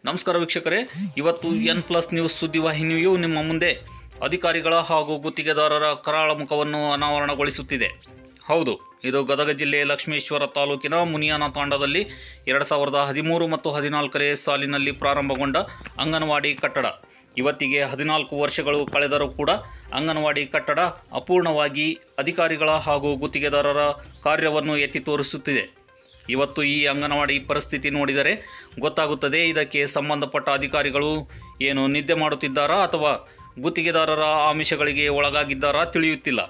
ನಮಸ್ಕಾರ ವೀಕ್ಷಕರೇ, ಇವತ್ತು N+ ನ್ಯೂಸ್ ಸುದ್ದಿವಾಹಿನಿಯು ನಿಮ್ಮ ಮುಂದೆ ಅಧಿಕಾರಿಗಳ ಹಾಗೂ ಗುತ್ತಿಗೆದಾರರ ಕರಾಳ ಮುಖವನ್ನು ಅನಾವರಣಗೊಳಿಸುತ್ತಿದೆ. ಹೌದು, ಇದು ಗದಗ ಜಿಲ್ಲೆ ಲಕ್ಷ್ಮೇಶ್ವರ ತಾಲೂಕಿನ ಮುನಿಯಾನ ತಾಂಡದಲ್ಲಿ 2013 ಮತ್ತು 14ನೇ ಸಾಲಿನಲ್ಲಿ ಪ್ರಾರಂಭಗೊಂಡ ಅಂಗನವಾಡಿ ಕಟ್ಟಡ. ಇವತ್ತಿಗೆ 14 ವರ್ಷಗಳು ಕಳೆದರೂ ಕೂಡ ಅಂಗನವಾಡಿ ಕಟ್ಟಡ ಅಪೂರ್ಣವಾಗಿ ಅಧಿಕಾರಿಗಳ ಹಾಗೂ ಗುತ್ತಿಗೆದಾರರ ಕಾರ್ಯವನ್ನು ಎತ್ತಿ ತೋರಿಸುತ್ತಿದೆ. ಇವತ್ತು ಈ ಅಂಗನವಾಡಿ ಪರಿಸ್ಥಿತಿ ನೋಡಿದರೆ ಗೊತ್ತಾಗುತ್ತದೆ, ಇದಕ್ಕೆ ಸಂಬಂಧಪಟ್ಟ ಅಧಿಕಾರಿಗಳು ಏನು ನಿದ್ದೆ ಮಾಡುತ್ತಿದ್ದಾರಾ ಅಥವಾ ಗುತ್ತಿಗೆದಾರರ ಆಮಿಷಗಳಿಗೆ ಒಳಗಾಗಿದ್ದಾರಾ ತಿಳಿಯುತ್ತಿಲ್ಲ.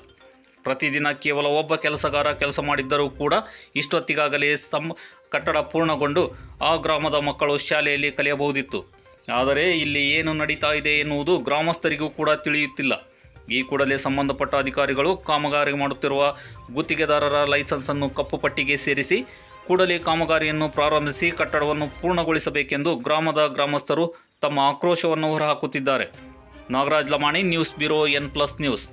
ಪ್ರತಿದಿನ ಕೇವಲ ಒಬ್ಬ ಕೆಲಸಗಾರ ಕೆಲಸ ಮಾಡಿದ್ದರೂ ಕೂಡ ಇಷ್ಟೊತ್ತಿಗಾಗಲೇ ಕಟ್ಟಡ ಪೂರ್ಣಗೊಂಡು ಆ ಗ್ರಾಮದ ಮಕ್ಕಳು ಶಾಲೆಯಲ್ಲಿ ಕಲಿಯಬಹುದಿತ್ತು. ಆದರೆ ಇಲ್ಲಿ ಏನು ನಡೀತಾ ಇದೆ ಎನ್ನುವುದು ಗ್ರಾಮಸ್ಥರಿಗೂ ಕೂಡ ತಿಳಿಯುತ್ತಿಲ್ಲ. ಈ ಕೂಡಲೇ ಸಂಬಂಧಪಟ್ಟ ಅಧಿಕಾರಿಗಳು ಕಾಮಗಾರಿ ಮಾಡುತ್ತಿರುವ ಗುತ್ತಿಗೆದಾರರ ಲೈಸೆನ್ಸನ್ನು ಕಪ್ಪು ಪಟ್ಟಿಗೆ ಸೇರಿಸಿ ಕೂಡಲೇ ಕಾಮಗಾರಿಯನ್ನು ಪ್ರಾರಂಭಿಸಿ ಕಟ್ಟಡವನ್ನು ಪೂರ್ಣಗೊಳಿಸಬೇಕೆಂದು ಗ್ರಾಮದ ಗ್ರಾಮಸ್ಥರು ತಮ್ಮ ಆಕ್ರೋಶವನ್ನು ಹೊರಹಾಕುತ್ತಿದ್ದಾರೆ. Nagaraj Lamani, news bureau, N+ news.